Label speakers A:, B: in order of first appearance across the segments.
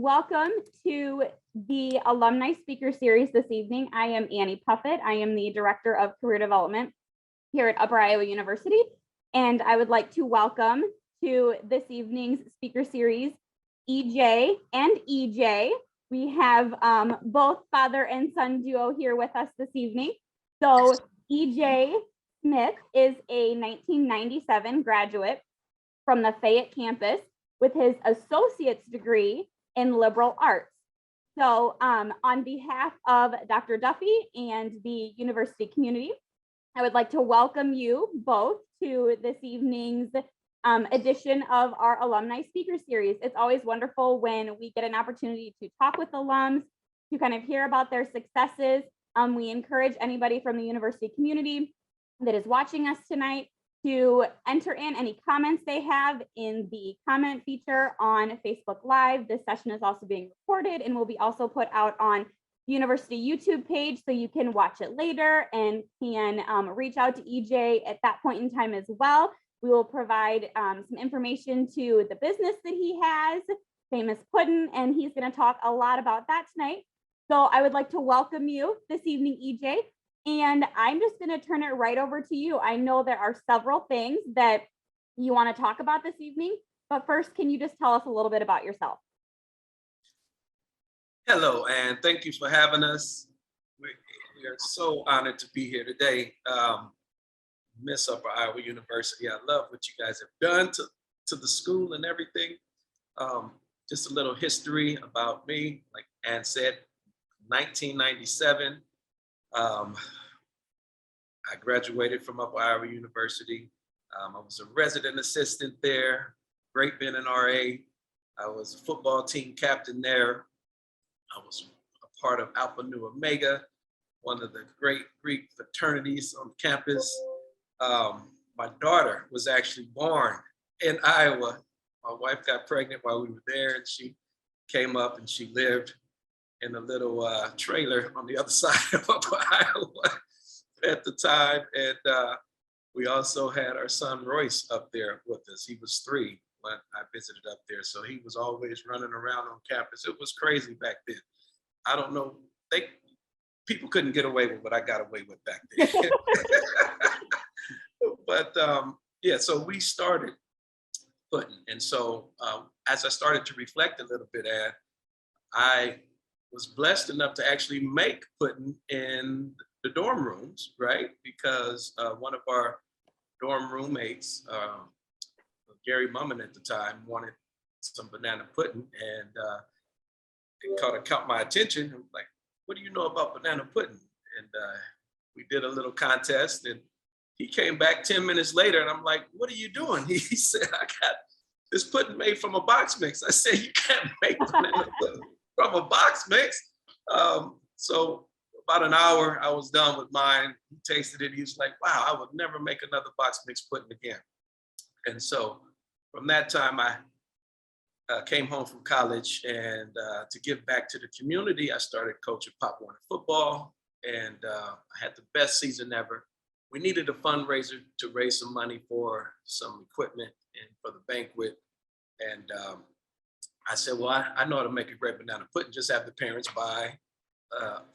A: Welcome to the Alumni Speaker Series this evening. I am Annie Puffett. I am the Director of Career Development here at Upper Iowa University, and I would like to welcome to this evening's speaker series, EJ and EJ. We have both father and son duo here with us this evening. So EJ Smith is a 1997 graduate from the Fayette campus with his associate's degree in liberal arts. So on behalf of Dr. Duffy and the university community, I would like to welcome you both to this evening's edition of our Alumni Speaker Series. It's always wonderful when we get an opportunity to talk with alums, to kind of hear about their successes. We encourage anybody from the university community that is watching us tonight to enter in any comments they have in the comment feature on Facebook Live. This session is also being recorded and will be also put out on the university YouTube page, so you can watch it later and can reach out to EJ at that point in time as well. We will provide some information to the business that he has, Famous Puddin', and he's going to talk a lot about that tonight. So I would like to welcome you this evening, EJ. And I'm just going to turn it right over to you. I know there are several things that you want to talk about this evening, but first, can you just tell us a little bit about yourself?
B: Hello, and thank you for having us. We are so honored to be here today. Miss Upper Iowa University. I love what you guys have done to the school and everything. Just a little history about me. Like Ann said, 1997. I graduated from Upper Iowa University. I was a resident assistant there, great being an RA. I was a football team captain there. I was a part of Alpha Nu Omega, one of the great Greek fraternities on campus. My daughter was actually born in Iowa. My wife got pregnant while we were there, and she came up and she lived in a little trailer on the other side of Upper Iowa at the time. And we also had our son Royce up there with us. He was 3 when I visited up there. So he was always running around on campus. It was crazy back then. I don't know, people couldn't get away with what I got away with back then. But yeah, so we started Puddin'. And so as I started to reflect a little bit, I was blessed enough to actually make Puddin' in the dorm rooms, right? Because one of our dorm roommates, Gary Mummin at the time, wanted some banana pudding, and it caught my attention. I'm like, what do you know about banana pudding? And we did a little contest, and he came back 10 minutes later, and I'm like, what are you doing? He said, I got this pudding made from a box mix. I said, you can't make banana pudding from a box mix. So about an hour, I was done with mine. He tasted it. He was like, wow, I would never make another box mix pudding again. And so from that time, I came home from college, and to give back to the community, I started coaching Pop Warner football, and I had the best season ever. We needed a fundraiser to raise some money for some equipment and for the banquet. And I said, well, I know how to make a great banana pudding, just have the parents buy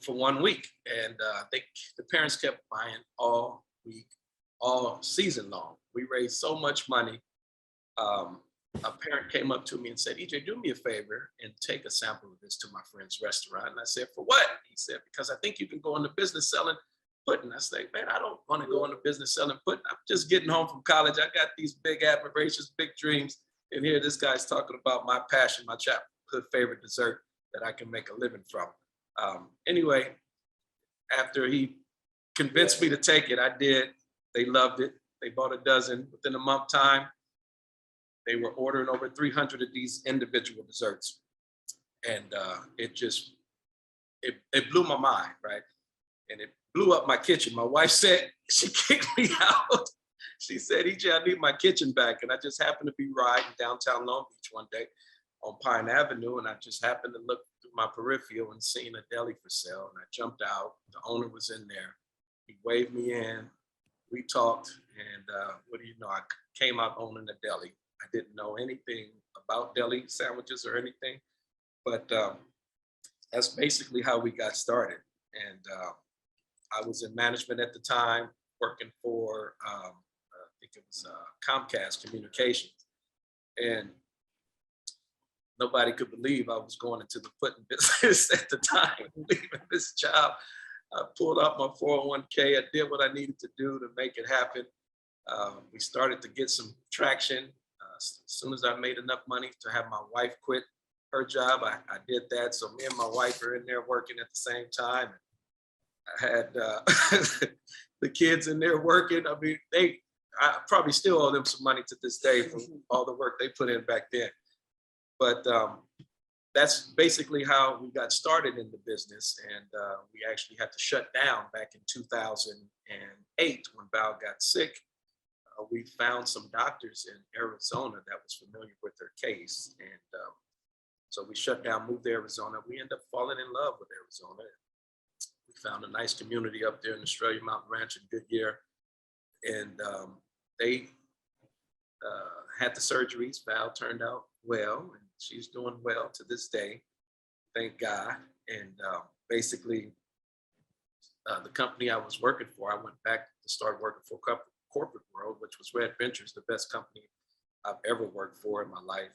B: for 1 week. And the parents kept buying all week, all season long. We raised so much money. A parent came up to me and said, EJ, do me a favor and take a sample of this to my friend's restaurant. And I said, for what? He said, because I think you can go into business selling pudding. I said, man, I don't want to go into business selling pudding. I'm just getting home from college. I got these big aspirations, big dreams. And here this guy's talking about my passion, my childhood favorite dessert that I can make a living from. Anyway, after he convinced me to take it, I did. They loved it. They bought a dozen. Within a month time, they were ordering over 300 of these individual desserts. And it blew my mind, right? And it blew up my kitchen. My wife said, she kicked me out. She said, EJ, I need my kitchen back. And I just happened to be riding downtown Long Beach one day on Pine Avenue, and I just happened to look through my peripheral and seen a deli for sale. And I jumped out. The owner was in there. He waved me in. We talked, and what do you know? I came out owning a deli. I didn't know anything about deli sandwiches or anything. But that's basically how we got started. And I was in management at the time, working for, I think it was Comcast Communications. And nobody could believe I was going into the pudding business at the time, leaving this job. I pulled out my 401k. I did what I needed to do to make it happen. We started to get some traction. As soon as I made enough money to have my wife quit her job, I did that. So me and my wife are in there working at the same time. I had the kids in there working. I mean, I probably still owe them some money to this day for all the work they put in back then. But that's basically how we got started in the business. And we actually had to shut down back in 2008 when Val got sick. We found some doctors in Arizona that was familiar with her case. And so we shut down, moved to Arizona. We ended up falling in love with Arizona. We found a nice community up there in Australia Mountain Ranch in Goodyear. And they had the surgeries. Val turned out well, and she's doing well to this day, thank God. And basically, the company I was working for, I went back to start working for corporate world, which was Red Ventures, the best company I've ever worked for in my life.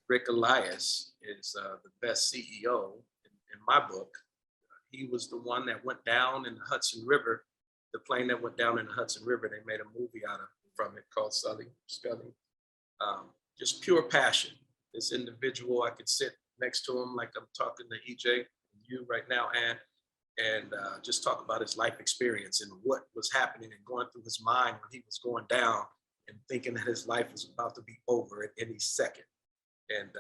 B: Rick Elias is the best CEO in my book. He was the one that went down in the Hudson River, the plane that went down in the Hudson River. They made a movie from it called Scully. Just pure passion. This individual, I could sit next to him like I'm talking to EJ and you right now, and just talk about his life experience and what was happening and going through his mind when he was going down and thinking that his life was about to be over at any second. And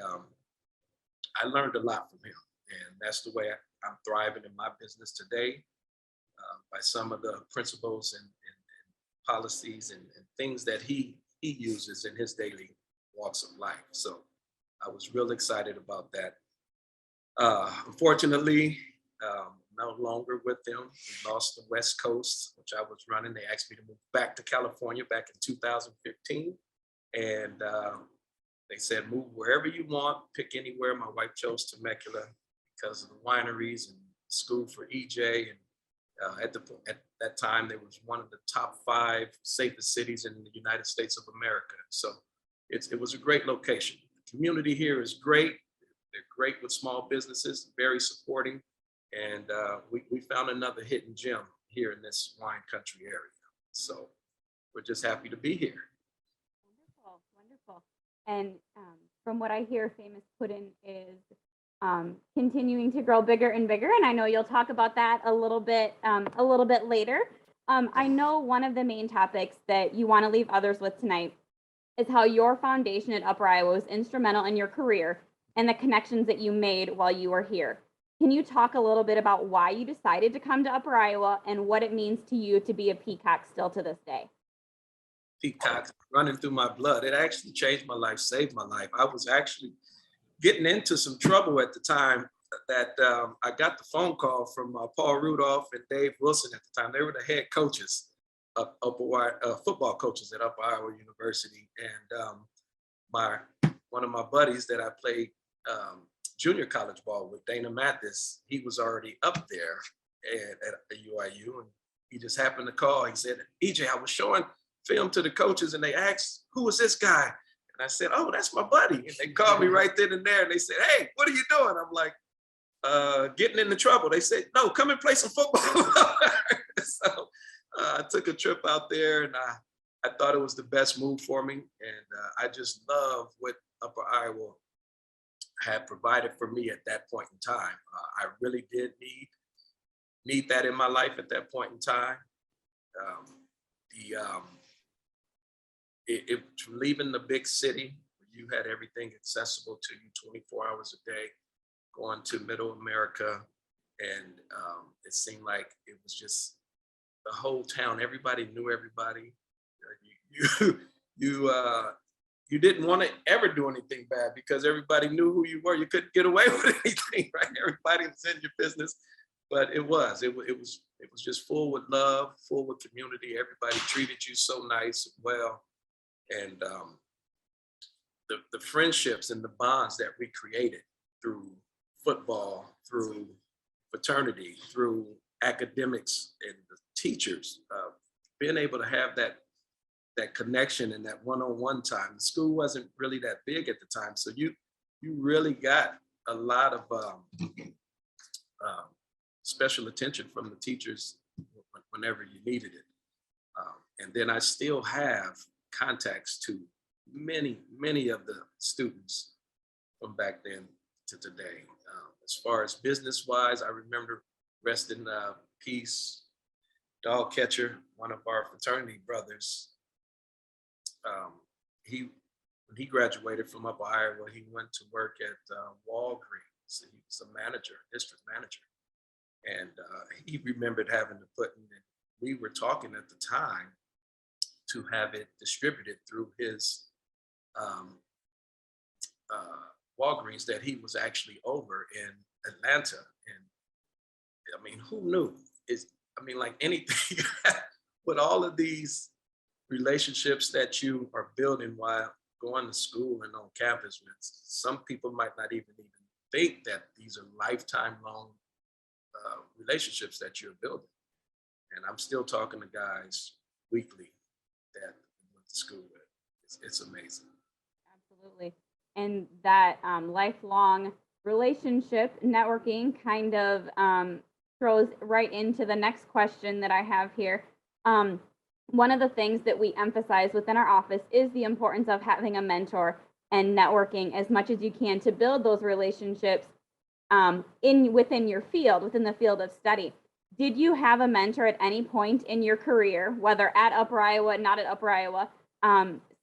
B: I learned a lot from him. And that's the way I'm thriving in my business today, by some of the principles and policies and things that he uses in his daily walks of life. So I was real excited about that. Unfortunately, no longer with them. We lost the West Coast, which I was running. They asked me to move back to California back in 2015. And they said, move wherever you want, pick anywhere. My wife chose Temecula because of the wineries and school for EJ. And at that time, there was one of the top 5 safest cities in the United States of America. So it was a great location. The community here is great. They're great with small businesses, very supporting. And we found another hidden gem here in this wine country area. So we're just happy to be here.
A: Wonderful, wonderful. And from what I hear, Famous Puddin' is continuing to grow bigger and bigger. And I know you'll talk about that a little bit later. I know one of the main topics that you want to leave others with tonight is how your foundation at Upper Iowa was instrumental in your career and the connections that you made while you were here. Can you talk a little bit about why you decided to come to Upper Iowa and what it means to you to be a Peacock still to this day?
B: Peacock running through my blood. It actually changed my life, saved my life. I was actually getting into some trouble at the time that I got the phone call from Paul Rudolph and Dave Wilson at the time. They were the head coaches of football coaches at Upper Iowa University. And one of my buddies that I played junior college ball with, Dana Mathis, he was already up there at UIU, and he just happened to call. He said, EJ, I was showing film to the coaches and they asked, who was this guy? And I said, oh, that's my buddy. And they called me right then and there and they said, hey, what are you doing? I'm like, getting into trouble. They said, no, come and play some football. So I took a trip out there and I thought it was the best move for me. And I just love what Upper Iowa had provided for me at that point in time. I really did need that in my life at that point in time. Leaving the big city, you had everything accessible to you 24 hours a day, going to Middle America, and it seemed like it was just the whole town. Everybody knew everybody. You didn't want to ever do anything bad because everybody knew who you were. You couldn't get away with anything, right? Everybody was in your business, but it was just full with love, full with community. Everybody treated you so nice and well, and the friendships and the bonds that we created through football, through fraternity, through academics and the teachers, being able to have that connection and that one-on-one time. The school wasn't really that big at the time, so you really got a lot of special attention from the teachers whenever you needed it. And then I still have contacts to many of the students from back then to today. As far as business-wise, I remember, rest in peace, dog catcher, one of our fraternity brothers. When he graduated from Upper Iowa, he went to work at Walgreens. He was a manager, district manager. And he remembered having to put in, we were talking at the time to have it distributed through his Walgreens that he was actually over in Atlanta. And I mean, who knew? Like anything, with all of these relationships that you are building while going to school and on campus with, some people might not even think that these are lifetime long relationships that you're building. And I'm still talking to guys weekly that I went to school with. It's amazing.
A: Absolutely. And that lifelong relationship networking kind of throws right into the next question that I have here. One of the things that we emphasize within our office is the importance of having a mentor and networking as much as you can to build those relationships within your field, within the field of study. Did you have a mentor at any point in your career, whether at Upper Iowa, not at Upper Iowa,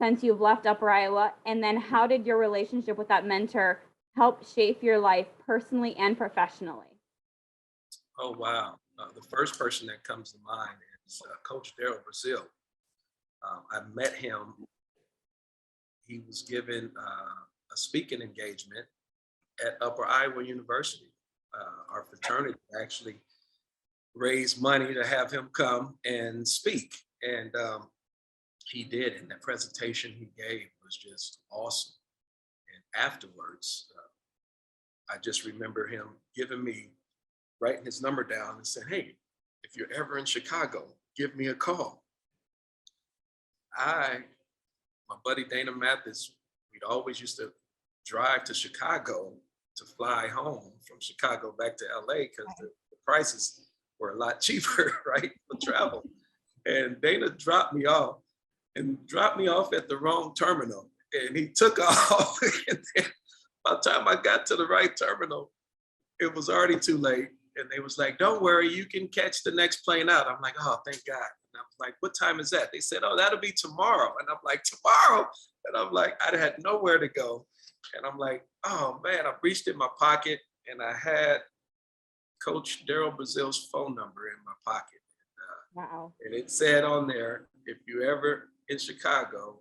A: since you've left Upper Iowa? And then how did your relationship with that mentor help shape your life personally and professionally?
B: Oh, wow. The first person that comes to mind is Coach Daryl Brazil. I met him. He was given a speaking engagement at Upper Iowa University. Our fraternity actually raised money to have him come and speak. And he did. And the presentation he gave was just awesome. And afterwards, I just remember him giving me, writing his number down and saying, hey, if you're ever in Chicago, give me a call. My buddy Dana Mathis, we'd always used to drive to Chicago to fly home from Chicago back to LA because the prices were a lot cheaper, right, for travel. And Dana dropped me off at the wrong terminal. And he took off. And then by the time I got to the right terminal, it was already too late. And they was like, don't worry, you can catch the next plane out. I'm like, oh, thank God. And I was like, what time is that? They said, oh, that'll be tomorrow. And I'm like, tomorrow? And I'm like, I had nowhere to go. And I'm like, oh man, I reached in my pocket and I had Coach Daryl Brazil's phone number in my pocket.
A: Wow.
B: And it said on there, if you ever in Chicago,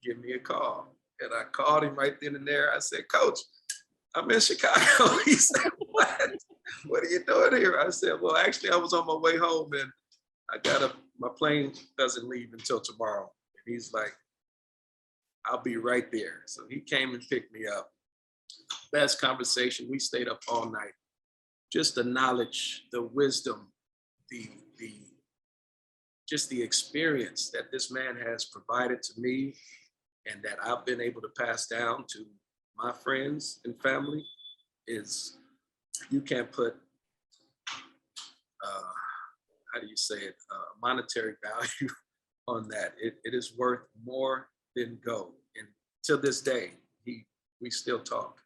B: give me a call. And I called him right then and there. I said, Coach, I'm in Chicago. He said, what? What are you doing here? I said, well, actually, I was on my way home and my plane doesn't leave until tomorrow. And he's like, I'll be right there. So he came and picked me up. Best conversation. We stayed up all night. Just the knowledge, the wisdom, just the experience that this man has provided to me and that I've been able to pass down to my friends and family is, you can't put, how do you say it, monetary value on that. It is worth more than gold. And to this day, we still talk.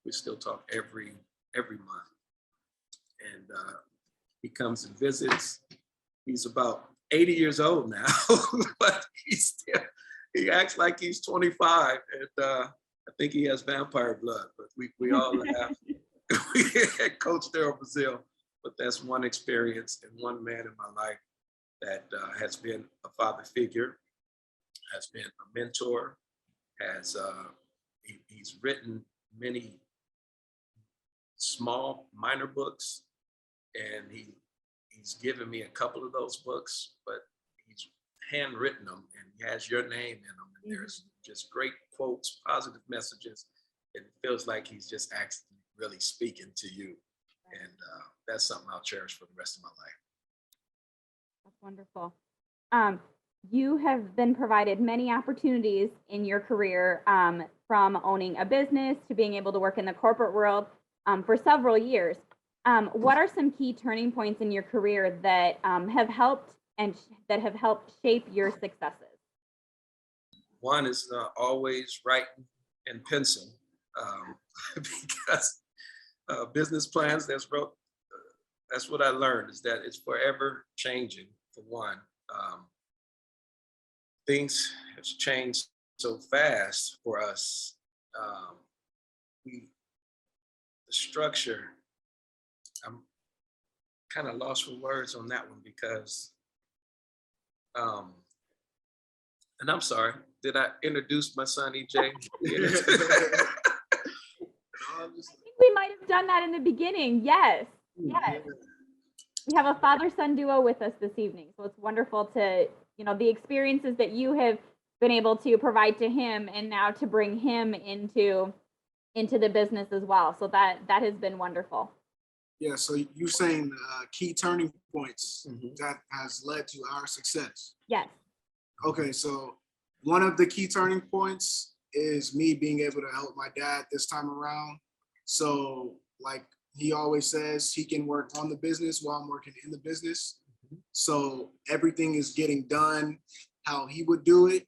B: We still talk every month. And he comes and visits. He's about 80 years old now, but he acts like he's 25. And I think he has vampire blood, but we all laugh. We had Coach Daryl Brazil, but that's one experience and one man in my life that has been a father figure, has been a mentor, he's written many small minor books, and he's given me a couple of those books, but he's handwritten them and he has your name in them. And there's just great quotes, positive messages. And it feels like he's just really speaking to you. And that's something I'll cherish for the rest of my life.
A: That's wonderful. You have been provided many opportunities in your career, from owning a business to being able to work in the corporate world for several years. What are some key turning points in your career that have helped shape your successes?
B: One is always writing in pencil, because business plans, that's what I learned, is that it's forever changing. For one, things have changed so fast for us. The structure, I'm kind of lost for words on that one, because, and I'm sorry, did I introduce my son, EJ?
A: I think we might have done that in the beginning. Yes. Yes. We have a father-son duo with us this evening. So it's wonderful to, the experiences that you have been able to provide to him, and now to bring him into the business as well. So that has been wonderful.
C: Yeah, so you're saying key turning points that has led to our success.
A: Yes.
C: Okay, so one of the key turning points is me being able to help my dad this time around. So like he always says, he can work on the business while I'm working in the business. So everything is getting done how he would do it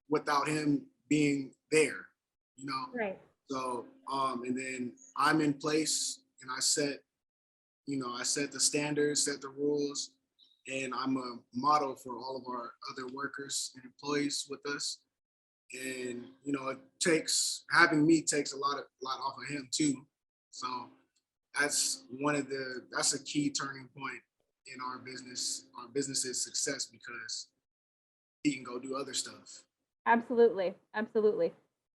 C: without him being there,
A: Right.
C: So, and then I'm in place, and I set the standards, set the rules, and I'm a model for all of our other workers and employees with us. And, having me takes a lot off of him too. So that's a key turning point in our business's success, because he can go do other stuff.
A: Absolutely. Absolutely.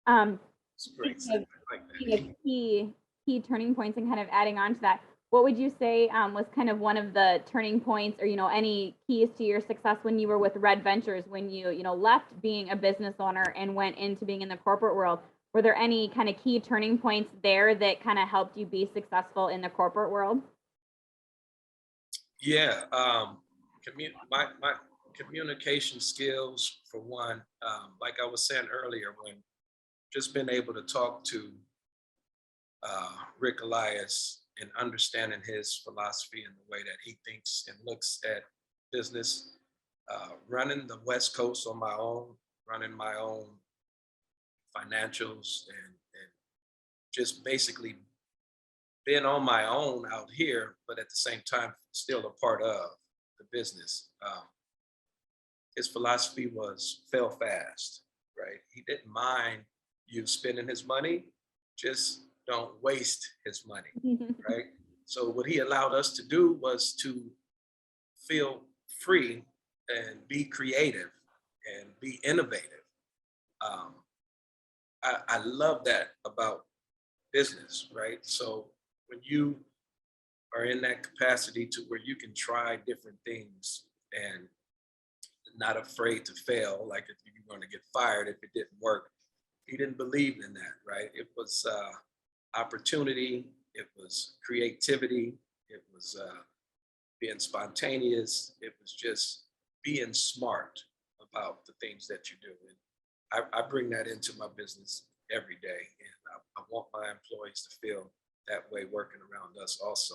B: It's great.
A: Speaking
B: I like
A: of
B: that.
A: key turning points, and kind of adding on to that, what would you say was kind of one of the turning points, or any keys to your success when you were with Red Ventures, when you left being a business owner and went into being in the corporate world? Were there any kind of key turning points there that kind of helped you be successful in the corporate world?
B: Yeah, my communication skills, for one, like I was saying earlier, when just being able to talk to Rick Elias and understanding his philosophy and the way that he thinks and looks at business, running the West Coast on my own, running my own financials, and just basically being on my own out here, but at the same time still a part of the business. His philosophy was fail fast, right? He didn't mind you spending his money, just don't waste his money, right? So what he allowed us to do was to feel free and be creative and be innovative. I love that about business, right? So when you are in that capacity to where you can try different things and not afraid to fail, like if you're going to get fired if it didn't work, he didn't believe in that, right? It was opportunity, it was creativity, it was being spontaneous, it was just being smart about the things that you do. And I bring that into my business every day, and I want my employees to feel that way working around us also.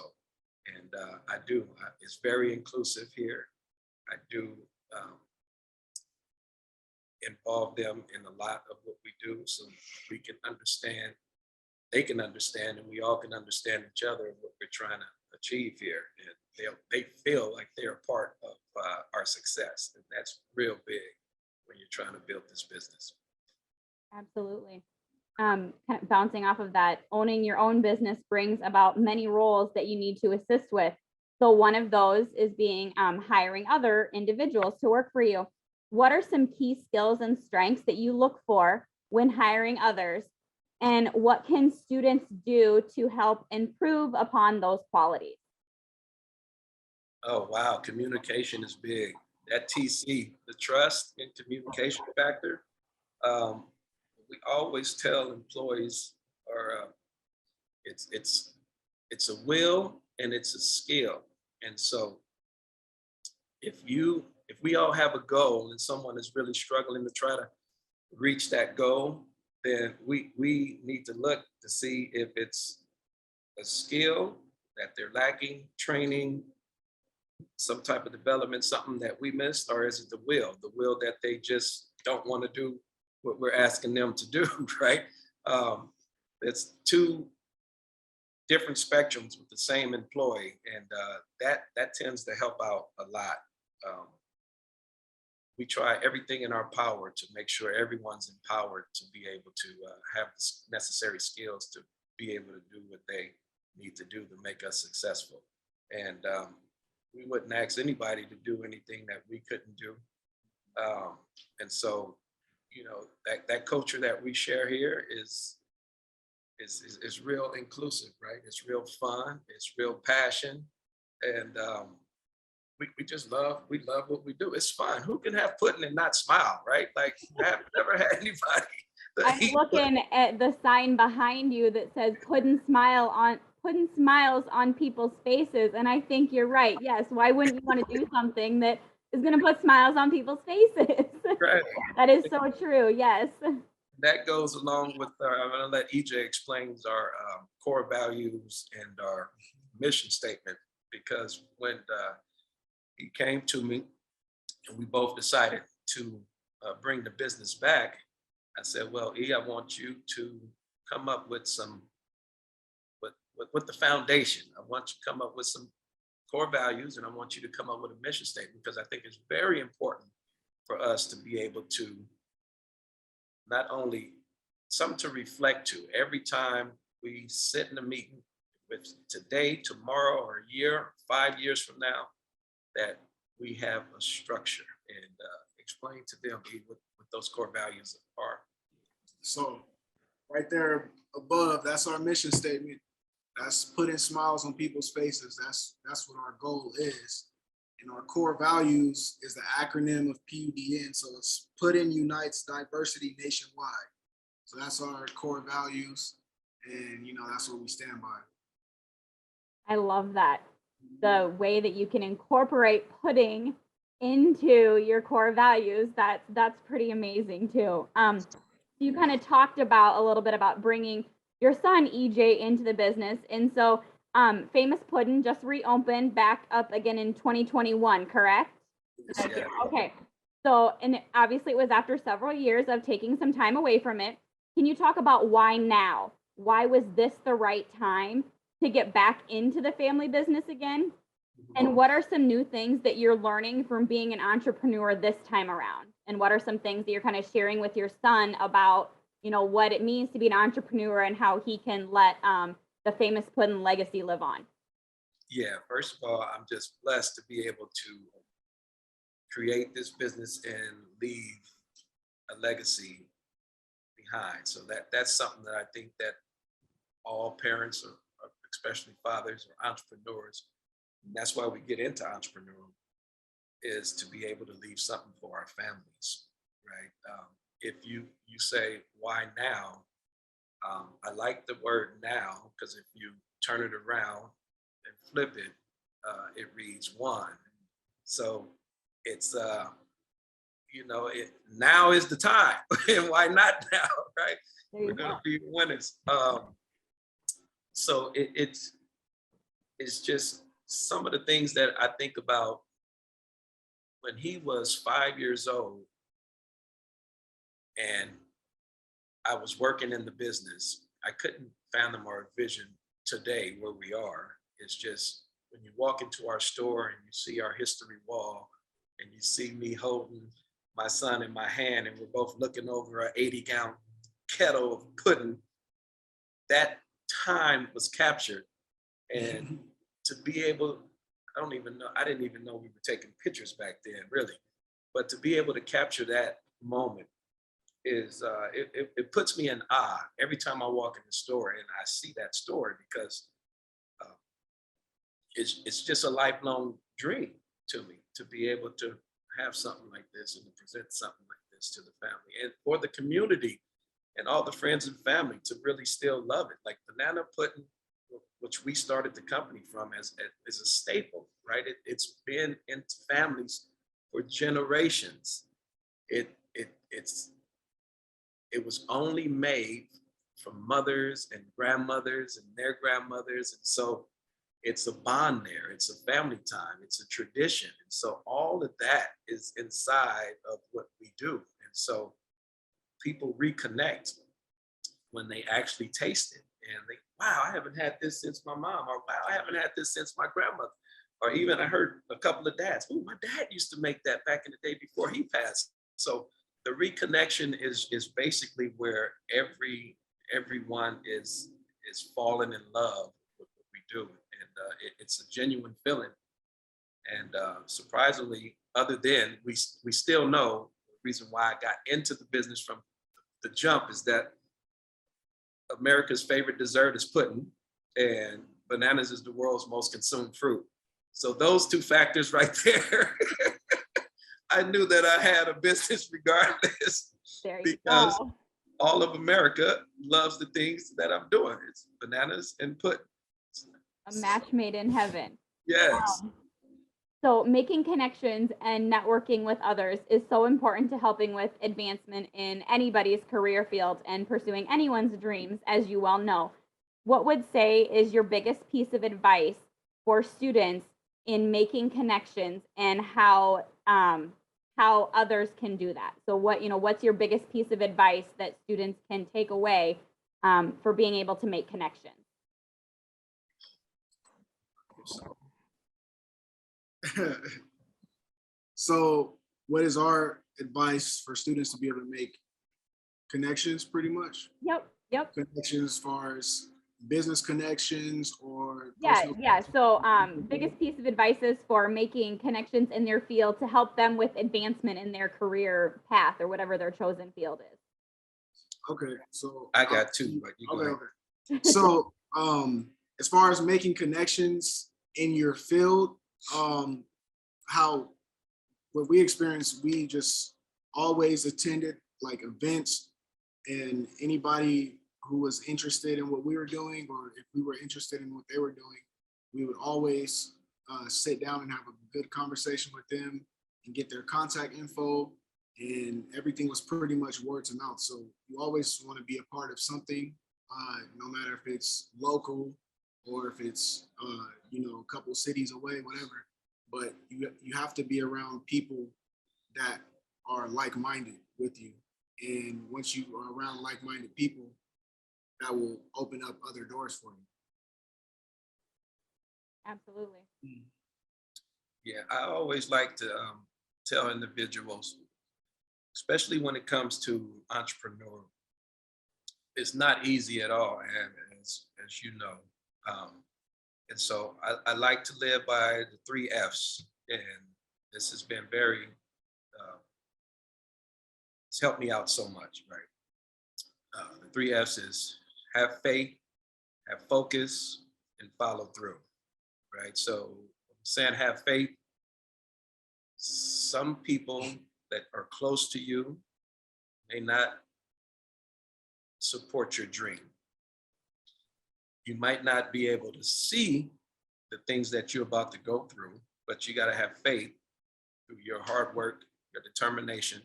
B: And I do. It's very inclusive here. I do involve them in a lot of what we do, so we can understand, they can understand, and we all can understand each other and what we're trying to achieve here. And they feel like they're a part of our success. And that's real big when you're trying to build this business.
A: Absolutely. Kind of bouncing off of that, owning your own business brings about many roles that you need to assist with. So one of those is being hiring other individuals to work for you. What are some key skills and strengths that you look for when hiring others? And what can students do to help improve upon those qualities?
B: Oh, wow. Communication is big. That TC, the trust and communication factor. We always tell employees, or it's a will and it's a skill. And so if we all have a goal and someone is really struggling to try to reach that goal, then we need to look to see if it's a skill that they're lacking, training, some type of development, something that we missed, or is it the will that they just don't want to do what we're asking them to do, right? It's two different spectrums with the same employee, and that tends to help out a lot. We try everything in our power to make sure everyone's empowered to be able to have the necessary skills to be able to do what they need to do to make us successful. And we wouldn't ask anybody to do anything that we couldn't do. And so, you know, that culture that we share here is real inclusive, right? It's real fun, it's real passion, and we just love what we do. It's fun. Who can have pudding and not smile, right? Like, I've never had anybody.
A: I'm looking at the sign behind you that says putting smiles on people's faces. And I think you're right. Yes. Why wouldn't you want to do something that is going to put smiles on people's faces?
B: Right.
A: That is so true. Yes.
B: That goes along with I'm going to let EJ explain our core values and our mission statement, because when he came to me and we both decided to bring the business back, I said, well, E, I want you to come up with with the foundation. I want you to come up with some core values, and I want you to come up with a mission statement, because I think it's very important for us to be able to not only something to reflect to every time we sit in a meeting, with today, tomorrow, or a year, 5 years from now, that we have a structure, and explain to them what those core values are.
C: So right there above, that's our mission statement. That's putting smiles on people's faces. That's what our goal is. And our core values is the acronym of PUDN. So it's Puddin Unites Diversity Nationwide. So that's our core values. And, you know, that's what we stand by.
A: I love that. The way that you can incorporate pudding into your core values, that's pretty amazing too. You kind of talked about a little bit about bringing your son EJ into the business. And so Famous Puddin' just reopened back up again in 2021, correct?
B: Yeah.
A: Okay. So, and obviously it was after several years of taking some time away from it. Can you talk about why now? Why was this the right time to get back into the family business again? And what are some new things that you're learning from being an entrepreneur this time around? And what are some things that you're kind of sharing with your son about, you know, what it means to be an entrepreneur and how he can let the Famous Puddin' legacy live on?
B: Yeah, first of all, I'm just blessed to be able to create this business and leave a legacy behind. So that's something that I think that all parents, or especially fathers or entrepreneurs, and that's why we get into entrepreneurial, is to be able to leave something for our families, right? If you say, why now? I like the word now, because if you turn it around and flip it, it reads one. So it's, you know, now is the time. And why not now, right? We're going to be winners. So it's just some of the things that I think about. When he was 5 years old and I was working in the business, I couldn't fathom our vision today where we are. It's just when you walk into our store and you see our history wall and you see me holding my son in my hand and we're both looking over an 80-gallon kettle of pudding, that time was captured. And to be able, I didn't even know we were taking pictures back then, really. But to be able to capture that moment is, it puts me in awe every time I walk in the store and I see that story, because it's just a lifelong dream to me to be able to have something like this and to present something like this to the family and for the community and all the friends and family to really still love it. Like banana pudding which we started the company from as a staple, right? It's been in families for generations. It was only made from mothers and grandmothers and their grandmothers. And so it's a bond there. It's a family time. It's a tradition. And so all of that is inside of what we do. And so people reconnect when they actually taste it. And they, wow, I haven't had this since my mom, or wow, I haven't had this since my grandmother. Or even I heard a couple of dads, oh, my dad used to make that back in the day before he passed. So the reconnection is basically where everyone is falling in love with what we do. And it's a genuine feeling. And surprisingly, other than we still know the reason why I got into the business from the jump is that America's favorite dessert is pudding, and bananas is the world's most consumed fruit. So those two factors right there, I knew that I had a business regardless, because all of America loves the things that I'm doing. It's bananas and pudding.
A: A match made in heaven.
B: Yes.
A: So making connections and networking with others is so important to helping with advancement in anybody's career field and pursuing anyone's dreams, as you well know. What would say is your biggest piece of advice for students in making connections and how others can do that? So what's your biggest piece of advice that students can take away for being able to make connections?
C: So what is our advice for students to be able to make connections, pretty much?
A: Yep.
C: Connections as far as business connections or
A: Yeah. So biggest piece of advice is for making connections in their field to help them with advancement in their career path or whatever their chosen field is.
C: Okay, so
B: I got two, but you go ahead.
C: Okay. So as far as making connections in your field, what we experienced, we just always attended like events, and anybody who was interested in what we were doing, or if we were interested in what they were doing, we would always sit down and have a good conversation with them and get their contact info, and everything was pretty much word to mouth. So you always want to be a part of something, no matter if it's local or if it's a couple cities away, whatever. But you have to be around people that are like-minded with you. And once you are around like-minded people, that will open up other doors for you.
A: Absolutely.
B: Yeah, I always like to tell individuals, especially when it comes to entrepreneur, it's not easy at all, and as you know. And so I like to live by the 3 F's, and this has been it's helped me out so much, right? The 3 F's is have faith, have focus, and follow through, right? So I'm saying have faith. Some people that are close to you may not support your dream. You might not be able to see the things that you're about to go through, but you got to have faith through your hard work, your determination,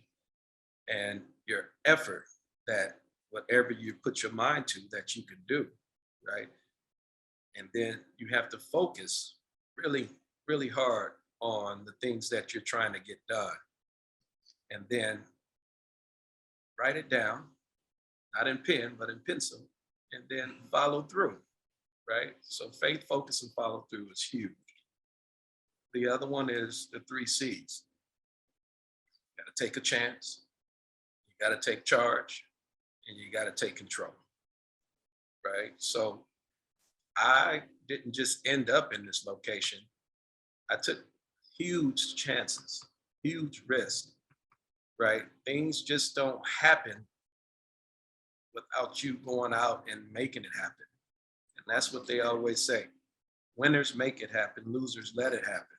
B: and your effort that whatever you put your mind to, that you can do, right? And then you have to focus really, really hard on the things that you're trying to get done. And then write it down, not in pen, but in pencil, and then follow through. Right? So faith, focus, and follow through is huge. The other one is the 3 C's. You got to take a chance, you got to take charge, and you got to take control. Right? So I didn't just end up in this location. I took huge chances, huge risks, right? Things just don't happen without you going out and making it happen. And that's what they always say. Winners make it happen, losers let it happen.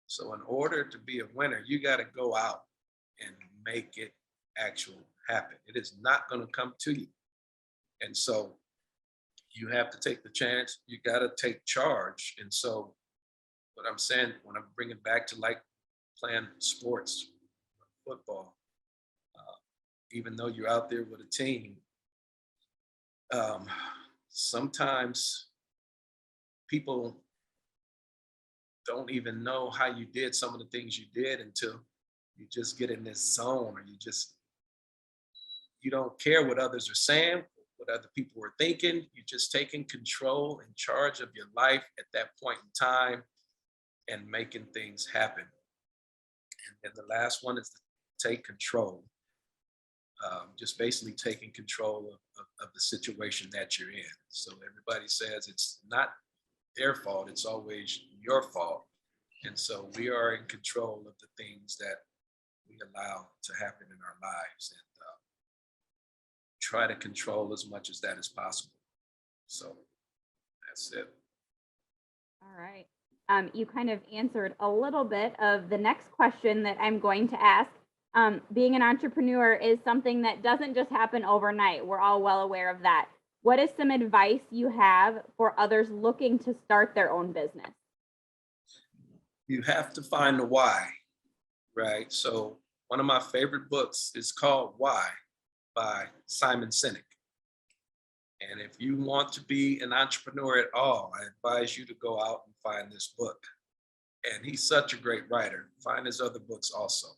B: So in order to be a winner, you got to go out and make it actually happen. It is not going to come to you. And so you have to take the chance. You got to take charge. And so what I'm saying, when I'm bringing back to like playing sports, football, even though you're out there with a team, sometimes people don't even know how you did some of the things you did until you just get in this zone, or you don't care what others are saying, what other people are thinking. You're just taking control and charge of your life at that point in time and making things happen. And then the last one is to take control. Just basically taking control of the situation that you're in. So everybody says it's not their fault, it's always your fault. And so we are in control of the things that we allow to happen in our lives, and try to control as much as that is possible. So that's it.
A: All right. You kind of answered a little bit of the next question that I'm going to ask. Being an entrepreneur is something that doesn't just happen overnight. We're all well aware of that. What is some advice you have for others looking to start their own business?
B: You have to find the why, right? So one of my favorite books is called Why by Simon Sinek. And if you want to be an entrepreneur at all, I advise you to go out and find this book. And he's such a great writer. Find his other books also.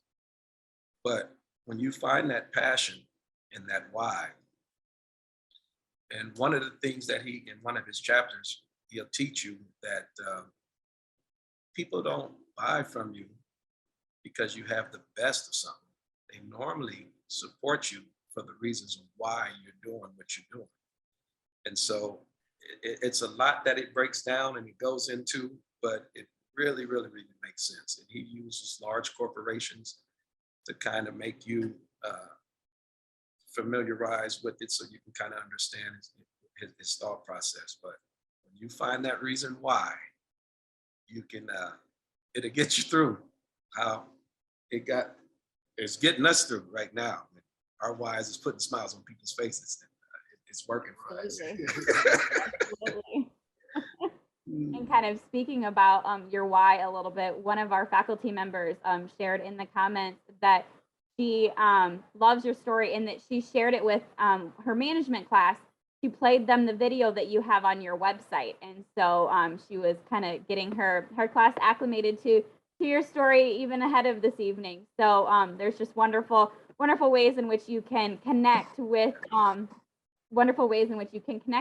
B: But when you find that passion and that why, and one of the things that he, in one of his chapters, he'll teach you that people don't buy from you because you have the best of something. They normally support you for the reasons of why you're doing what you're doing. And so it's a lot that it breaks down and it goes into, but it really, really, really makes sense. And he uses large corporations to kind of make you familiarize with it so you can kind of understand his thought process. But when you find that reason why, you can, it'll get you through how it's getting us through right now. Our whys is putting smiles on people's faces. It's working for us.
A: Absolutely. And kind of speaking about your why a little bit, one of our faculty members shared in the comments that she loves your story and that she shared it with her management class. She played them the video that you have on your website. And so she was kind of getting her class acclimated to your story even ahead of this evening. So there's just wonderful ways in which you can connect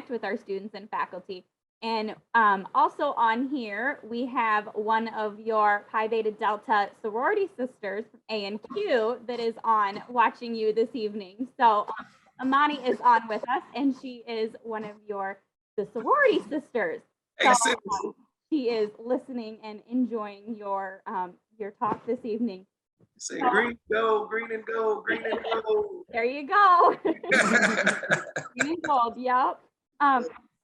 A: with our students and faculty. And also on here, we have one of your Pi Beta Delta sorority sisters from A&Q that is on watching you this evening. So Amani is on with us, and she is one of the sorority sisters. So she is listening and enjoying your talk this evening.
B: Say green, gold, green and gold, green and gold.
A: There you go. Green and gold, yep.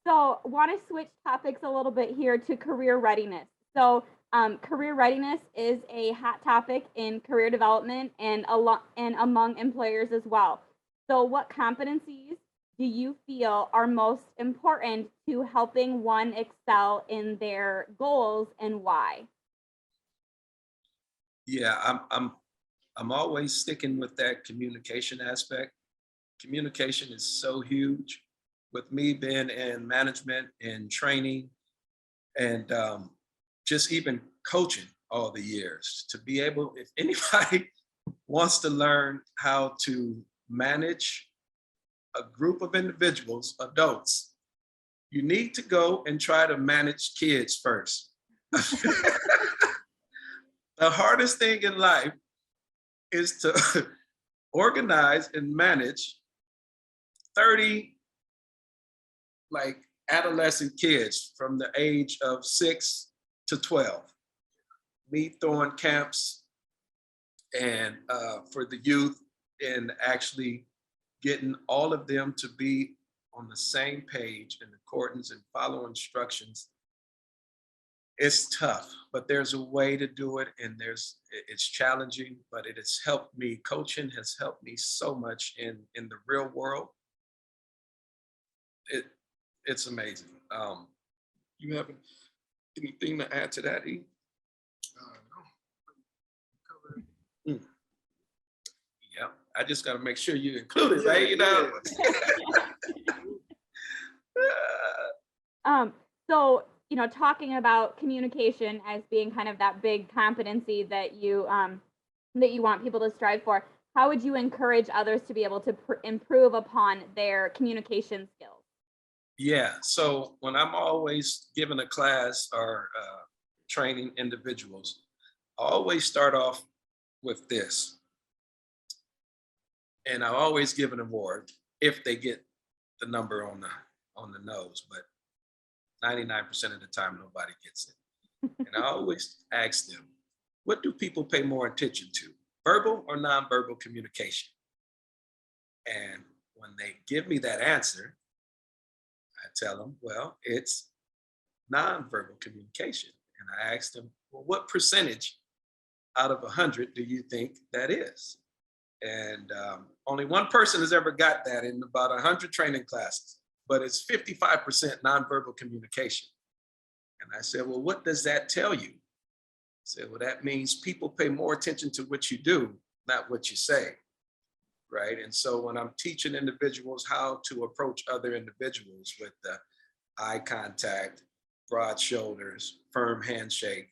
A: So want to switch topics a little bit here to career readiness. So career readiness is a hot topic in career development and among employers as well. So what competencies do you feel are most important to helping one excel in their goals, and why?
B: Yeah, I'm always sticking with that communication aspect. Communication is so huge. With me being in management and training and just even coaching all the years, to be able, if anybody wants to learn how to manage a group of individuals, adults, you need to go and try to manage kids first. The hardest thing in life is to organize and manage 30 adolescent kids from the age of 6 to 12. Me throwing camps and for the youth, and actually getting all of them to be on the same page in accordance and follow instructions. It's tough, but there's a way to do it, and it's challenging, but it has helped me. Coaching has helped me so much in the real world. It's amazing. You have anything to add to that, E?
C: No.
B: Yeah, I just got to make sure you include it,
C: Yeah,
B: right? You know.
A: So, talking about communication as being kind of that big competency that you want people to strive for, how would you encourage others to be able to improve upon their communication skills?
B: Yeah, so when I'm always giving a class or training individuals, I always start off with this. And I always give an award if they get the number on the nose, but 99% of the time nobody gets it. And I always ask them, what do people pay more attention to? Verbal or nonverbal communication? And when they give me that answer, I tell them, well, it's nonverbal communication. And I ask them, well, what percentage out of 100 do you think that is? And only one person has ever got that in about 100 training classes, but it's 55% nonverbal communication. And I said, well, what does that tell you? I said, well, that means people pay more attention to what you do, not what you say, right? And so when I'm teaching individuals how to approach other individuals with the eye contact, broad shoulders, firm handshake,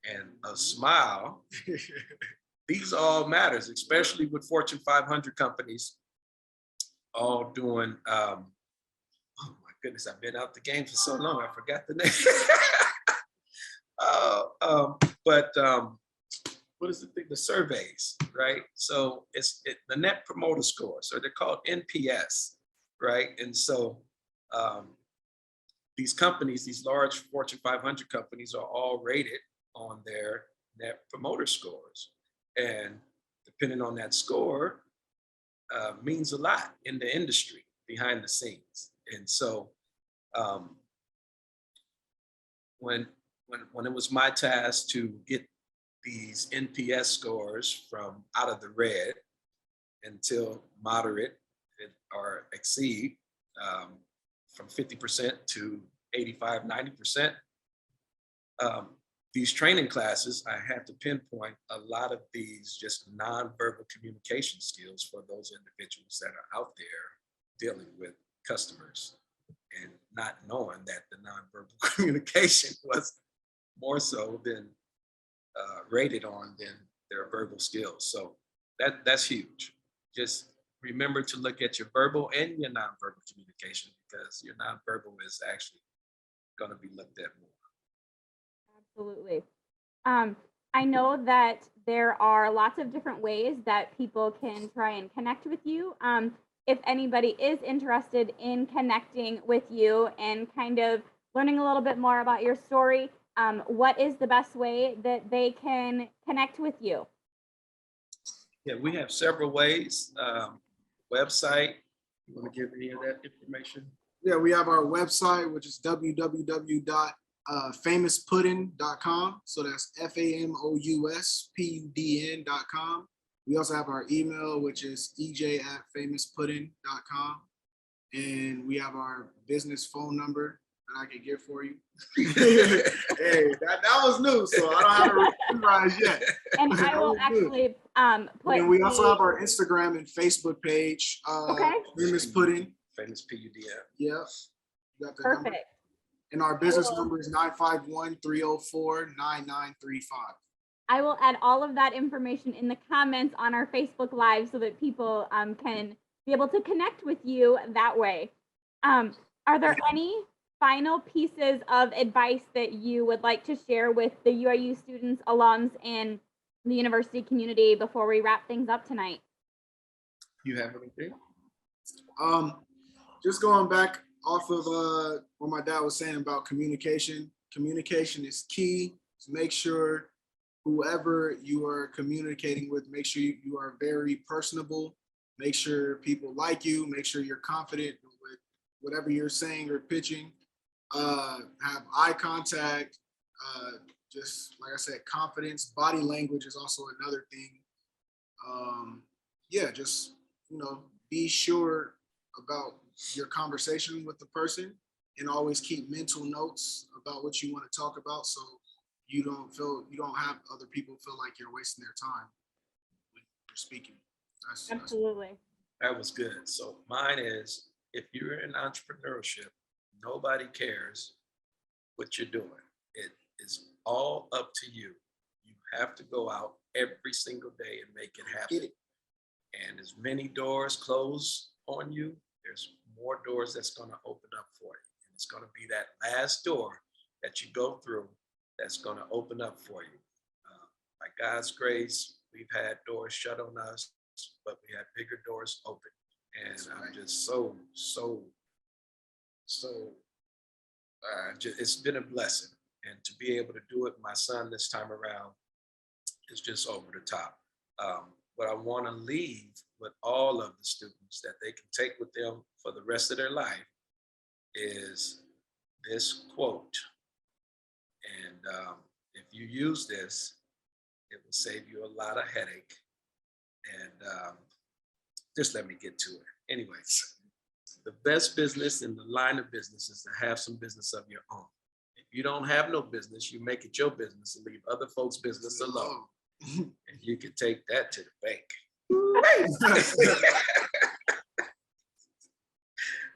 B: and a smile, these all matters, especially with Fortune 500 companies all doing, oh my goodness, I've been out the game for so long, I forgot the name. What is the thing? The surveys, right? So it's the Net Promoter Score. So they're called NPS, right? And so these companies, these large Fortune 500 companies, are all rated on their Net Promoter Scores. And depending on that score, means a lot in the industry behind the scenes. And so when it was my task to get these NPS scores from out of the red until moderate or exceed, from 50% to 85, 90%, these training classes, I had to pinpoint a lot of these just nonverbal communication skills for those individuals that are out there dealing with customers and not knowing that the nonverbal communication was more so than rated on than their verbal skills. So that's huge. Just remember to look at your verbal and your nonverbal communication, because your nonverbal is actually going to be looked at more.
A: Absolutely. I know that there are lots of different ways that people can try and connect with you. If anybody is interested in connecting with you and kind of learning a little bit more about your story, what is the best way that they can connect with you?
B: Yeah, we have several ways. Website, you want to give any of that information?
C: Yeah, we have our website, which is www.famouspuddin.com. So that's FAMOUSPUDN.com. We also have our email, which is ej@famouspuddin.com. And we have our business phone number that I can get for you. Hey, that was new, so I don't have to memorize yet.
A: And I will actually put.
C: And we also have our Instagram and Facebook page.
A: Okay.
C: Famous Puddin.
B: Famous PUDN.
C: Yeah. You got the
A: Perfect.
C: number. And our business number is 951-304-9935.
A: I will add all of that information in the comments on our Facebook Live so that people can be able to connect with you that way. Are there any final pieces of advice that you would like to share with the UIU students, alums, and the university community before we wrap things up tonight?
B: You have anything?
C: Just going back off of what my dad was saying about communication. Communication is key. To make sure whoever you are communicating with, make sure you are very personable. Make sure people like you. Make sure you're confident with whatever you're saying or pitching. Have eye contact. Just like I said, confidence. Body language is also another thing. Yeah, just be sure about your conversation with the person, and always keep mental notes about what you want to talk about, so you don't have other people feel like you're wasting their time when you're speaking.
A: Absolutely.
B: That was good. So mine is, if you're in entrepreneurship, nobody cares what you're doing. It is all up to you. You have to go out every single day and make it happen. And as many doors close on you, there's more doors that's going to open up for you. And it's going to be that last door that you go through that's going to open up for you. By God's grace, we've had doors shut on us, but we had bigger doors open. And I'm just it's been a blessing. And to be able to do it, my son this time around is just over the top. What I want to leave with all of the students that they can take with them for the rest of their life is this quote. And if you use this, it will save you a lot of headache. And just let me get to it. Anyways, the best business in the line of business is to have some business of your own. If you don't have no business, you make it your business and leave other folks' business alone. And you can take that to the bank.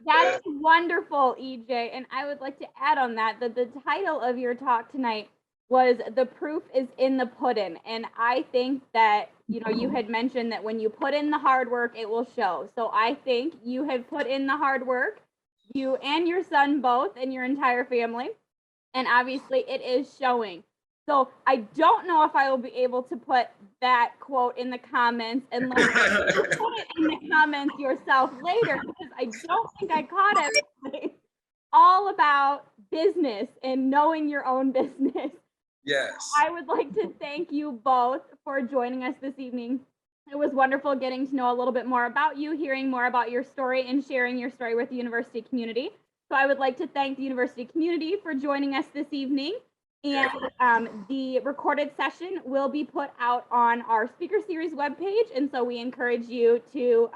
A: That is wonderful, EJ. And I would like to add on that the title of your talk tonight was "The Proof is in the Pudding." And I think that, you know, you had mentioned that when you put in the hard work, it will show. So I think you have put in the hard work, you and your son both, and your entire family. And obviously it is showing. So I don't know if I will be able to put that quote in the comments unless you put it in the comments yourself later, because I don't think I caught everything. All about business and knowing your own business.
B: Yes.
A: I would like to thank you both for joining us this evening. It was wonderful getting to know a little bit more about you, hearing more about your story, and sharing your story with the university community. So I would like to thank the university community for joining us this evening. And the recorded session will be put out on our speaker series webpage. And so we encourage you to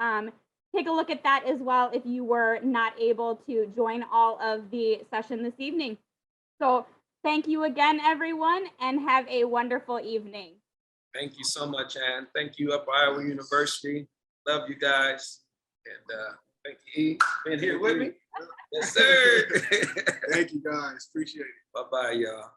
A: take a look at that as well if you were not able to join all of the session this evening. So thank you again, everyone, and have a wonderful evening.
B: Thank you so much, Ann. Thank you, Upper Iowa University. Love you guys. And thank you, E, being here with me. Yes, sir.
C: Thank you, guys. Appreciate it.
B: Bye-bye, y'all.